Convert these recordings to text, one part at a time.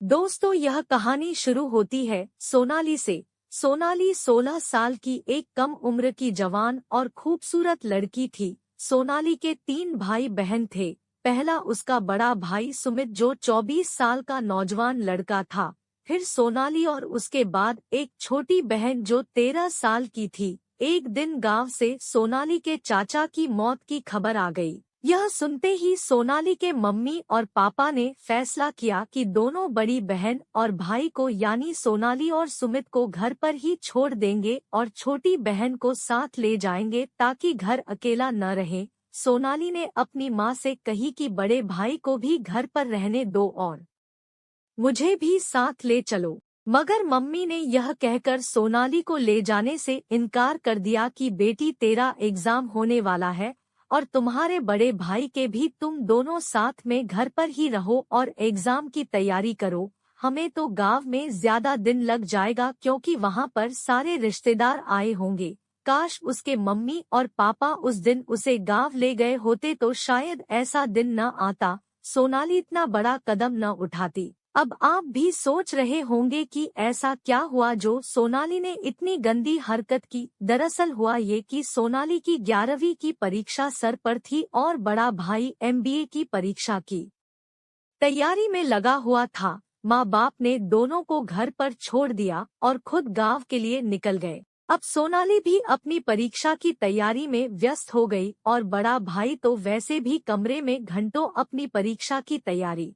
दोस्तों, यह कहानी शुरू होती है सोनाली से। सोनाली 16 साल की एक कम उम्र की जवान और खूबसूरत लड़की थी। सोनाली के 3 भाई बहन थे। पहला उसका बड़ा भाई सुमित जो 24 साल का नौजवान लड़का था। फिर सोनाली और उसके बाद एक छोटी बहन जो 13 साल की थी। एक दिन गांव से सोनाली के चाचा की मौत की खबर आ गई। यह सुनते ही सोनाली के मम्मी और पापा ने फैसला किया कि दोनों बड़ी बहन और भाई को यानी सोनाली और सुमित को घर पर ही छोड़ देंगे और छोटी बहन को साथ ले जाएंगे ताकि घर अकेला न रहे। सोनाली ने अपनी माँ से कही कि बड़े भाई को भी घर पर रहने दो और मुझे भी साथ ले चलो। मगर मम्मी ने यह कहकर सोनाली को ले जाने से इनकार कर दिया कि बेटी, तेरा एग्जाम होने वाला है और तुम्हारे बड़े भाई के भी तुम दोनों साथ में घर पर ही रहो और एग्जाम की तैयारी करो। हमें तो गांव में ज्यादा दिन लग जाएगा क्योंकि वहां पर सारे रिश्तेदार आए होंगे। काश उसके मम्मी और पापा उस दिन उसे गांव ले गए होते तो शायद ऐसा दिन न आता, सोनाली इतना बड़ा कदम न उठाती। अब आप भी सोच रहे होंगे कि ऐसा क्या हुआ जो सोनाली ने इतनी गंदी हरकत की। दरअसल हुआ ये कि सोनाली की 11वीं की परीक्षा सर पर थी और बड़ा भाई MBA की परीक्षा की तैयारी में लगा हुआ था। माँ बाप ने दोनों को घर पर छोड़ दिया और खुद गांव के लिए निकल गए। अब सोनाली भी अपनी परीक्षा की तैयारी में व्यस्त हो गई और बड़ा भाई तो वैसे भी कमरे में घंटों अपनी परीक्षा की तैयारी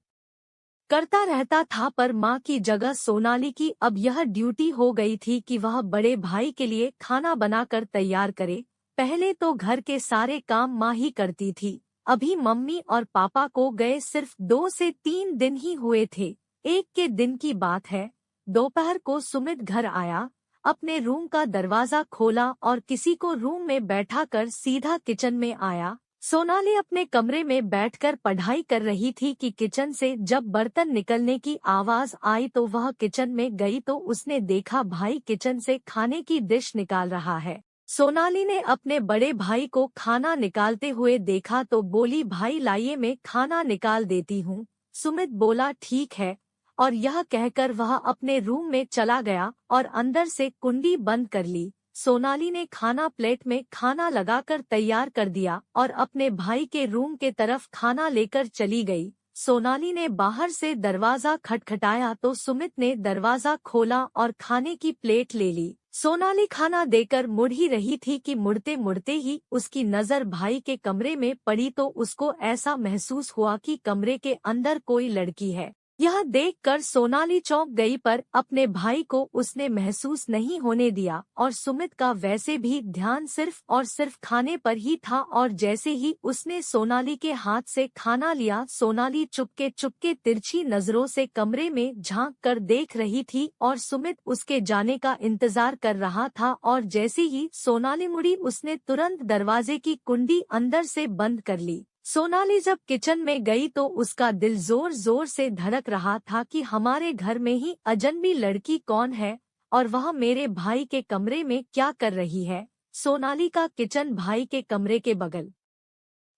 करता रहता था। पर माँ की जगह सोनाली की अब यह ड्यूटी हो गई थी कि वह बड़े भाई के लिए खाना बनाकर तैयार करे। पहले तो घर के सारे काम माँ ही करती थी। अभी मम्मी और पापा को गए सिर्फ 2 से 3 दिन ही हुए थे। एक के दिन की बात है, दोपहर को सुमित घर आया, अपने रूम का दरवाजा खोला और किसी को रूम में बैठा कर सीधा किचन में आया। सोनाली अपने कमरे में बैठकर पढ़ाई कर रही थी कि किचन से जब बर्तन निकलने की आवाज आई तो वह किचन में गई तो उसने देखा भाई किचन से खाने की डिश निकाल रहा है। सोनाली ने अपने बड़े भाई को खाना निकालते हुए देखा तो बोली, भाई लाइए मैं खाना निकाल देती हूँ। सुमित बोला ठीक है और यह कहकर वह अपने रूम में चला गया और अंदर से कुंडी बंद कर ली। सोनाली ने खाना प्लेट में खाना लगाकर तैयार कर दिया और अपने भाई के रूम के तरफ खाना लेकर चली गई। सोनाली ने बाहर से दरवाजा खटखटाया तो सुमित ने दरवाजा खोला और खाने की प्लेट ले ली। सोनाली खाना देकर मुड़ ही रही थी कि मुड़ते मुड़ते ही उसकी नजर भाई के कमरे में पड़ी तो उसको ऐसा महसूस हुआ कि कमरे के अंदर कोई लड़की है। यह देखकर सोनाली चौंक गई पर अपने भाई को उसने महसूस नहीं होने दिया और सुमित का वैसे भी ध्यान सिर्फ और सिर्फ खाने पर ही था और जैसे ही उसने सोनाली के हाथ से खाना लिया, सोनाली चुपके चुपके तिरछी नजरों से कमरे में झांक कर देख रही थी और सुमित उसके जाने का इंतजार कर रहा था और जैसे ही सोनाली मुड़ी उसने तुरंत दरवाजे की कुंडी अंदर से बंद कर ली। सोनाली जब किचन में गई तो उसका दिल जोर जोर से धड़क रहा था कि हमारे घर में ही अजनबी लड़की कौन है और वह मेरे भाई के कमरे में क्या कर रही है। सोनाली का किचन भाई के कमरे के बगल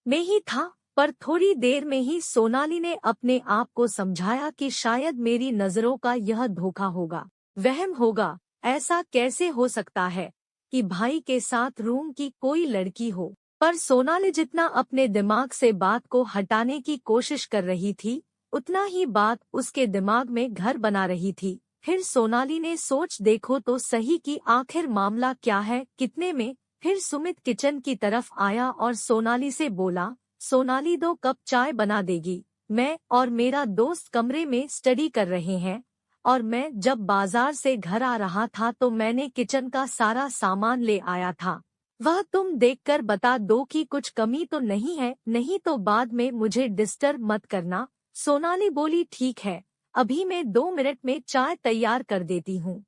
में ही था, पर थोड़ी देर में ही सोनाली ने अपने आप को समझाया कि शायद मेरी नजरों का यह धोखा होगा, वहम होगा। ऐसा कैसे हो सकता है कि भाई के साथ रूम की कोई लड़की हो। पर सोनाली जितना अपने दिमाग से बात को हटाने की कोशिश कर रही थी, उतना ही बात उसके दिमाग में घर बना रही थी। फिर सोनाली ने सोच देखो तो सही कि आखिर मामला क्या है, कितने में। फिर सुमित किचन की तरफ आया और सोनाली से बोला, सोनाली 2 कप चाय बना देगी, मैं और मेरा दोस्त कमरे में स्टडी कर रहे हैं और मैं जब बाजार से घर आ रहा था तो मैंने किचन का सारा सामान ले आया था। वह तुम देखकर बता दो कि कुछ कमी तो नहीं है, नहीं तो बाद में मुझे डिस्टर्ब मत करना। सोनाली बोली ठीक है, अभी मैं 2 मिनट में चाय तैयार कर देती हूँ।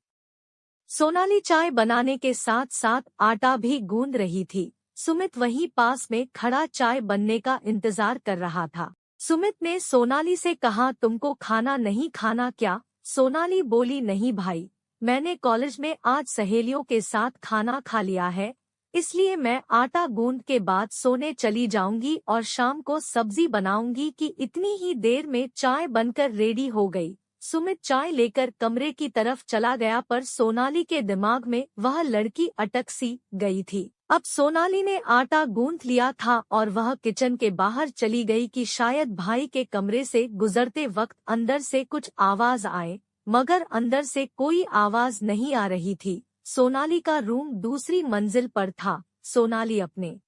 सोनाली चाय बनाने के साथ साथ आटा भी गूंद रही थी। सुमित वहीं पास में खड़ा चाय बनने का इंतजार कर रहा था। सुमित ने सोनाली से कहा, तुमको खाना नहीं खाना क्या? सोनाली बोली, नहीं भाई, मैंने कॉलेज में आज सहेलियों के साथ खाना खा लिया है, इसलिए मैं आटा गूंद के बाद सोने चली जाऊंगी और शाम को सब्जी बनाऊंगी कि इतनी ही देर में चाय बनकर रेडी हो गई। सुमित चाय लेकर कमरे की तरफ चला गया, पर सोनाली के दिमाग में वह लड़की अटक सी गई थी। अब सोनाली ने आटा गूंथ लिया था और वह किचन के बाहर चली गई कि शायद भाई के कमरे से गुजरते वक्त अंदर से कुछ आवाज आए, मगर अंदर से कोई आवाज नहीं आ रही थी। सोनाली का रूम दूसरी मंजिल पर था। सोनाली अपने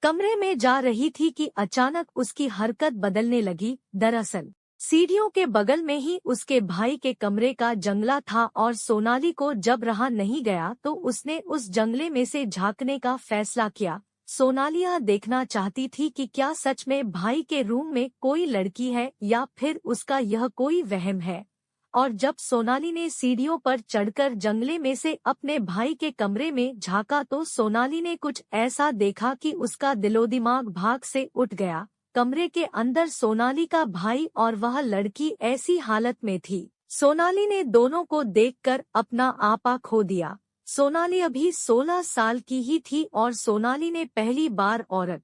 कमरे में जा रही थी कि अचानक उसकी हरकत बदलने लगी। दरअसल सीढ़ियों के बगल में ही उसके भाई के कमरे का जंगला था और सोनाली को जब रहा नहीं गया तो उसने उस जंगले में से झांकने का फैसला किया। सोनाली यह देखना चाहती थी कि क्या सच में भाई के रूम में कोई लड़की है या फिर उसका यह कोई वहम है। और जब सोनाली ने सीढ़ियों पर चढ़कर जंगले में से अपने भाई के कमरे में झांका तो सोनाली ने कुछ ऐसा देखा कि उसका दिलोदिमाग भाग से उठ गया। कमरे के अंदर सोनाली का भाई और वह लड़की ऐसी हालत में थी। सोनाली ने दोनों को देखकर अपना आपा खो दिया। सोनाली अभी 16 साल की ही थी और सोनाली ने पहली बार औरत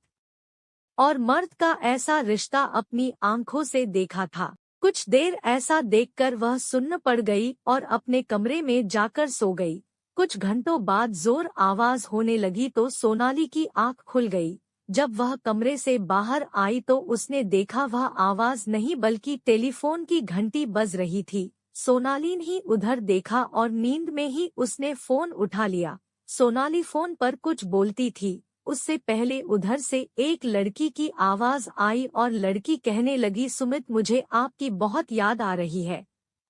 और मर्द का ऐसा रिश्ता अपनी आंखों से देखा था। कुछ देर ऐसा देखकर वह सुन्न पड़ गई और अपने कमरे में जाकर सो गई। कुछ घंटों बाद जोर आवाज होने लगी तो सोनाली की आंख खुल गई। जब वह कमरे से बाहर आई तो उसने देखा वह आवाज नहीं बल्कि टेलीफोन की घंटी बज रही थी। सोनाली ने ही उधर देखा और नींद में ही उसने फोन उठा लिया। सोनाली फोन पर कुछ बोलती थी। उससे पहले उधर से एक लड़की की आवाज आई और लड़की कहने लगी, सुमित मुझे आपकी बहुत याद आ रही है।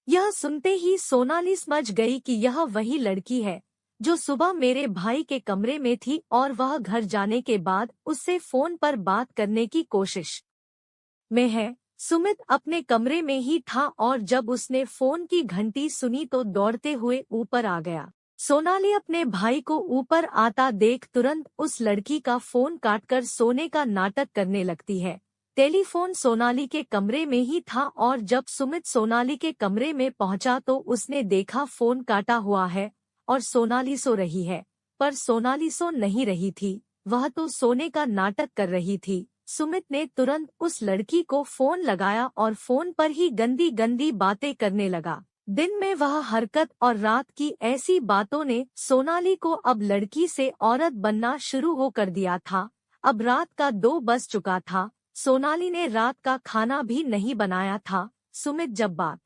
यह सुनते ही सोनाली समझ गई कि यह वही लड़की है जो सुबह मेरे भाई के कमरे में थी और वह घर जाने के बाद उससे फोन पर बात करने की कोशिश में है। सुमित अपने कमरे में ही था और जब उसने फोन की घंटी सुनी तो दौड़ते हुए ऊपर आ गया। सोनाली अपने भाई को ऊपर आता देख तुरंत उस लड़की का फोन काटकर सोने का नाटक करने लगती है। टेलीफोन सोनाली के कमरे में ही था और जब सुमित सोनाली के कमरे में पहुंचा तो उसने देखा फोन काटा हुआ है और सोनाली सो रही है। पर सोनाली सो नहीं रही थी, वह तो सोने का नाटक कर रही थी। सुमित ने तुरंत उस लड़की को फोन लगाया और फोन पर ही गंदी गंदी बातें करने लगा। दिन में वह हरकत और रात की ऐसी बातों ने सोनाली को अब लड़की से औरत बनना शुरू हो कर दिया था। अब रात का 2 बज चुका था। सोनाली ने रात का खाना भी नहीं बनाया था। सुमित जब बात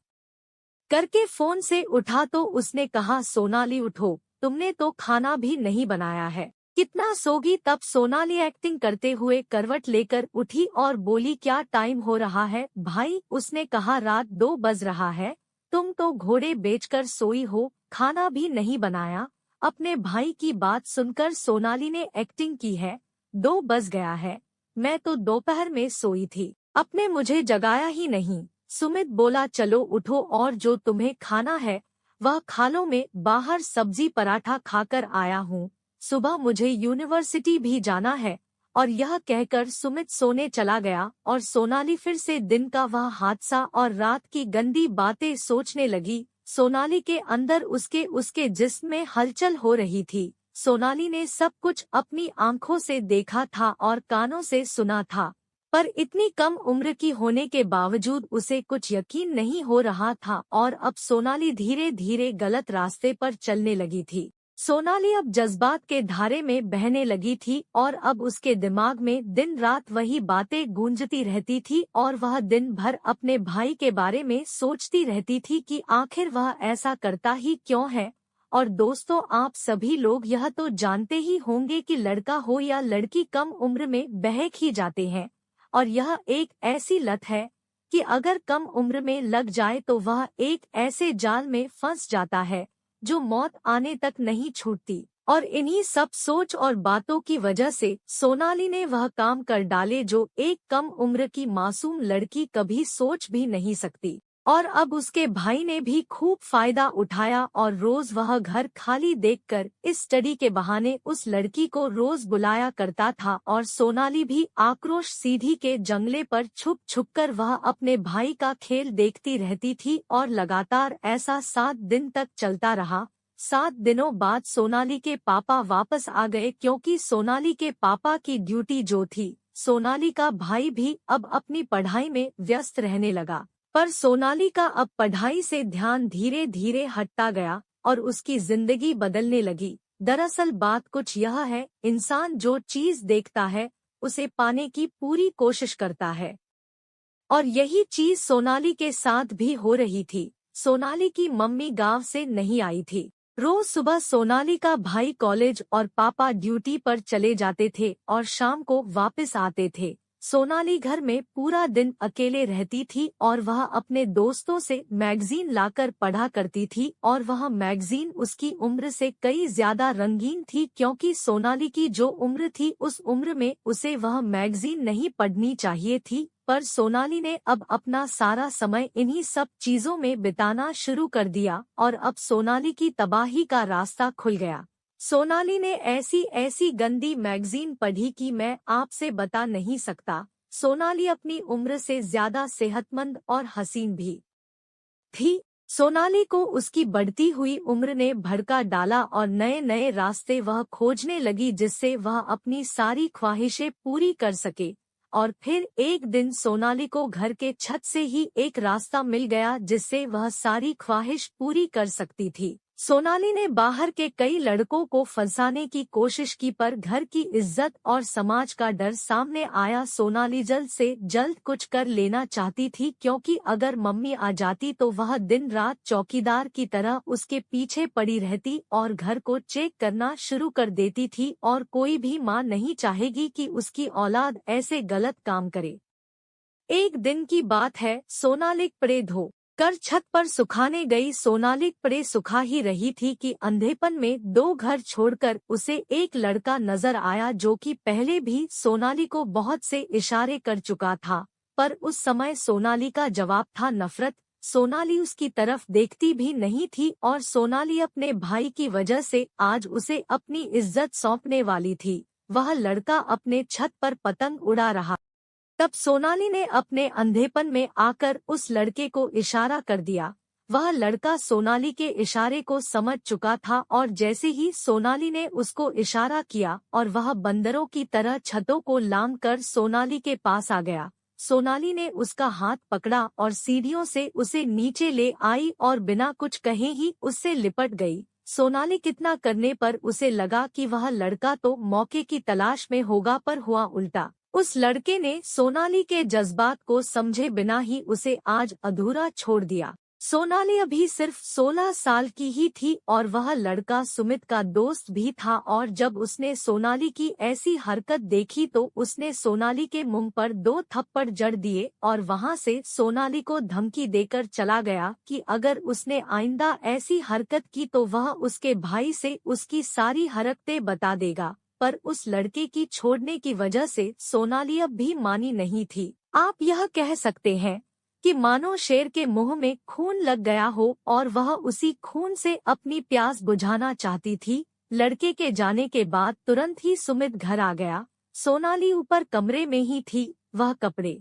करके फोन से उठा तो उसने कहा, सोनाली उठो, तुमने तो खाना भी नहीं बनाया है, कितना सोगी। तब सोनाली एक्टिंग करते हुए करवट लेकर उठी और बोली, क्या टाइम हो रहा है भाई। उसने कहा, रात 2 बज रहा है, तुम तो घोड़े बेचकर सोई हो, खाना भी नहीं बनाया। अपने भाई की बात सुनकर सोनाली ने एक्टिंग की है, 2 बज गया है, मैं तो दोपहर में सोई थी, अपने मुझे जगाया ही नहीं। सुमित बोला, चलो उठो और जो तुम्हें खाना है वह खा लो, मैं बाहर सब्जी पराठा खाकर आया हूँ, सुबह मुझे यूनिवर्सिटी भी जाना है। और यह कहकर सुमित सोने चला गया और सोनाली फिर से दिन का वह हादसा और रात की गंदी बातें सोचने लगी। सोनाली के अंदर उसके जिस्म में हलचल हो रही थी। सोनाली ने सब कुछ अपनी आंखों से देखा था और कानों से सुना था, पर इतनी कम उम्र की होने के बावजूद उसे कुछ यकीन नहीं हो रहा था और अब सोनाली धीरे धीरे गलत रास्ते पर चलने लगी थी। सोनाली अब जज्बात के धारे में बहने लगी थी और अब उसके दिमाग में दिन रात वही बातें गूंजती रहती थी और वह दिन भर अपने भाई के बारे में सोचती रहती थी कि आखिर वह ऐसा करता ही क्यों है। और दोस्तों, आप सभी लोग यह तो जानते ही होंगे कि लड़का हो या लड़की कम उम्र में बहक ही जाते हैं और यह एक ऐसी लत है कि अगर कम उम्र में लग जाए तो वह एक ऐसे जाल में फंस जाता है जो मौत आने तक नहीं छूटती। और इन्हीं सब सोच और बातों की वजह से सोनाली ने वह काम कर डाले जो एक कम उम्र की मासूम लड़की कभी सोच भी नहीं सकती। और अब उसके भाई ने भी खूब फायदा उठाया और रोज वह घर खाली देखकर इस स्टडी के बहाने उस लड़की को रोज बुलाया करता था और सोनाली भी आक्रोश सीधी के जंगले पर छुप छुपकर वह अपने भाई का खेल देखती रहती थी और लगातार ऐसा 7 दिन तक चलता रहा। 7 दिनों बाद सोनाली के पापा वापस आ गए क्योंकि सोनाली के पापा की ड्यूटी जो थी, सोनाली का भाई भी अब अपनी पढ़ाई में व्यस्त रहने लगा। पर सोनाली का अब पढ़ाई से ध्यान धीरे धीरे हटता गया और उसकी जिंदगी बदलने लगी। दरअसल बात कुछ यह है, इंसान जो चीज देखता है उसे पाने की पूरी कोशिश करता है, और यही चीज सोनाली के साथ भी हो रही थी। सोनाली की मम्मी गांव से नहीं आई थी। रोज सुबह सोनाली का भाई कॉलेज और पापा ड्यूटी पर चले जाते थे और शाम को वापस आते थे। सोनाली घर में पूरा दिन अकेले रहती थी और वह अपने दोस्तों से मैगजीन लाकर पढ़ा करती थी, और वह मैगजीन उसकी उम्र से कई ज्यादा रंगीन थी, क्योंकि सोनाली की जो उम्र थी उस उम्र में उसे वह मैगजीन नहीं पढ़नी चाहिए थी। पर सोनाली ने अब अपना सारा समय इन्हीं सब चीजों में बिताना शुरू कर दिया और अब सोनाली की तबाही का रास्ता खुल गया। सोनाली ने ऐसी ऐसी गंदी मैगजीन पढ़ी कि मैं आपसे बता नहीं सकता। सोनाली अपनी उम्र से ज्यादा सेहतमंद और हसीन भी थी। सोनाली को उसकी बढ़ती हुई उम्र ने भड़का डाला और नए नए रास्ते वह खोजने लगी जिससे वह अपनी सारी ख्वाहिशें पूरी कर सके। और फिर एक दिन सोनाली को घर के छत से ही एक रास्ता मिल गया जिससे वह सारी ख्वाहिश पूरी कर सकती थी। सोनाली ने बाहर के कई लड़कों को फंसाने की कोशिश की, पर घर की इज्जत और समाज का डर सामने आया। सोनाली जल्द से जल्द कुछ कर लेना चाहती थी, क्योंकि अगर मम्मी आ जाती तो वह दिन रात चौकीदार की तरह उसके पीछे पड़ी रहती और घर को चेक करना शुरू कर देती थी, और कोई भी माँ नहीं चाहेगी कि उसकी औलाद ऐसे गलत काम करे। एक दिन की बात है, सोनाली कपड़े धो कर छत पर सुखाने गई। सोनाली कपड़े सुखा ही रही थी कि अंधेपन में दो घर छोड़कर उसे एक लड़का नजर आया जो कि पहले भी सोनाली को बहुत से इशारे कर चुका था, पर उस समय सोनाली का जवाब था नफरत। सोनाली उसकी तरफ देखती भी नहीं थी और सोनाली अपने भाई की वजह से आज उसे अपनी इज्जत सौंपने वाली थी। वह लड़का अपने छत पर पतंग उड़ा रहा। तब सोनाली ने अपने अंधेपन में आकर उस लड़के को इशारा कर दिया। वह लड़का सोनाली के इशारे को समझ चुका था और जैसे ही सोनाली ने उसको इशारा किया और वह बंदरों की तरह छतों को लांघकर सोनाली के पास आ गया। सोनाली ने उसका हाथ पकड़ा और सीढ़ियों से उसे नीचे ले आई और बिना कुछ कहे ही उससे लिपट गई। सोनाली कितना करने पर उसे लगा कि वह लड़का तो मौके की तलाश में होगा, पर हुआ उल्टा। उस लड़के ने सोनाली के जज्बात को समझे बिना ही उसे आज अधूरा छोड़ दिया। सोनाली अभी सिर्फ 16 साल की ही थी और वह लड़का सुमित का दोस्त भी था, और जब उसने सोनाली की ऐसी हरकत देखी तो उसने सोनाली के मुंह पर 2 थप्पड़ जड़ दिए और वहां से सोनाली को धमकी देकर चला गया कि अगर उसने आइंदा ऐसी हरकत की तो वह उसके भाई से उसकी सारी हरकतें बता देगा। पर उस लड़के की छोड़ने की वजह से सोनाली अब भी मानी नहीं थी। आप यह कह सकते हैं कि मानो शेर के मुंह में खून लग गया हो और वह उसी खून से अपनी प्यास बुझाना चाहती थी। लड़के के जाने के बाद तुरंत ही सुमित घर आ गया। सोनाली ऊपर कमरे में ही थी। वह कपड़े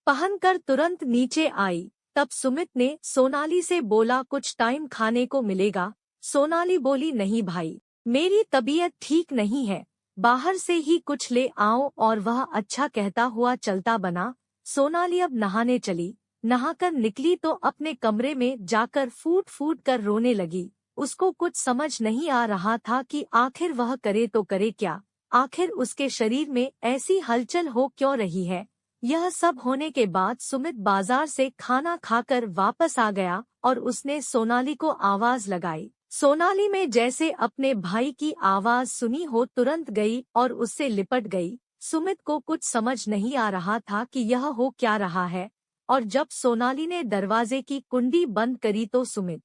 पहनकर तुरंत नीचे आई। तब सुमित ने सोनाली से बोला, कुछ टाइम खाने को मिलेगा? सोनाली बोली, नहीं भाई, मेरी तबीयत ठीक नहीं है, बाहर से ही कुछ ले आओ। और वह अच्छा कहता हुआ चलता बना। सोनाली अब नहाने चली। नहाकर निकली तो अपने कमरे में जाकर फूट फूट कर रोने लगी। उसको कुछ समझ नहीं आ रहा था कि आखिर वह करे तो करे क्या। आखिर उसके शरीर में ऐसी हलचल हो क्यों रही है। यह सब होने के बाद सुमित बाजार से खाना खाकर वापस आ गया और उसने सोनाली को आवाज लगाई। सोनाली में जैसे अपने भाई की आवाज सुनी हो तुरंत गई और उससे लिपट गई। सुमित को कुछ समझ नहीं आ रहा था कि यह हो क्या रहा है, और जब सोनाली ने दरवाजे की कुंडी बंद करी तो सुमित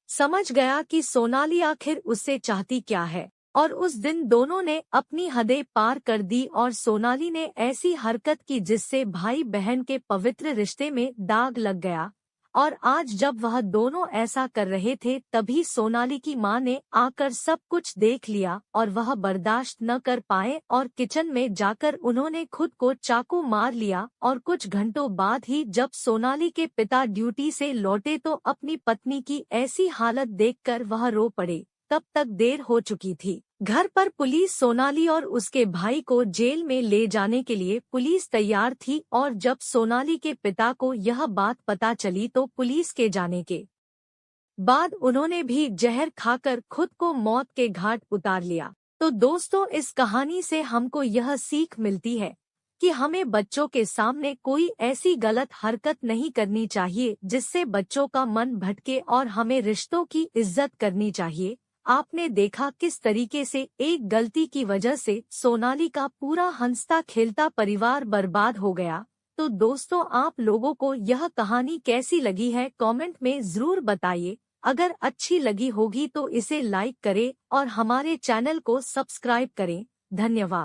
समझ गया कि सोनाली आखिर उससे चाहती क्या है। और उस दिन दोनों ने अपनी हदें पार कर दी और सोनाली ने ऐसी हरकत की जिससे भाई बहन के पवित्र रिश्ते में दाग लग गया। और आज जब वह दोनों ऐसा कर रहे थे तभी सोनाली की मां ने आकर सब कुछ देख लिया और वह बर्दाश्त न कर पाए और किचन में जाकर उन्होंने खुद को चाकू मार लिया। और कुछ घंटों बाद ही जब सोनाली के पिता ड्यूटी से लौटे तो अपनी पत्नी की ऐसी हालत देखकर वह रो पड़े। तब तक देर हो चुकी थी। घर पर पुलिस सोनाली और उसके भाई को जेल में ले जाने के लिए पुलिस तैयार थी और जब सोनाली के पिता को यह बात पता चली तो पुलिस के जाने के बाद उन्होंने भी जहर खाकर खुद को मौत के घाट उतार लिया। तो दोस्तों, इस कहानी से हमको यह सीख मिलती है कि हमें बच्चों के सामने कोई ऐसी गलत हरकत नहीं करनी चाहिए जिससे बच्चों का मन भटके और हमें रिश्तों की इज्जत करनी चाहिए। आपने देखा किस तरीके से एक गलती की वजह से सोनाली का पूरा हंसता खेलता परिवार बर्बाद हो गया। तो दोस्तों, आप लोगों को यह कहानी कैसी लगी है कमेंट में जरूर बताइए। अगर अच्छी लगी होगी तो इसे लाइक करें और हमारे चैनल को सब्सक्राइब करें। धन्यवाद।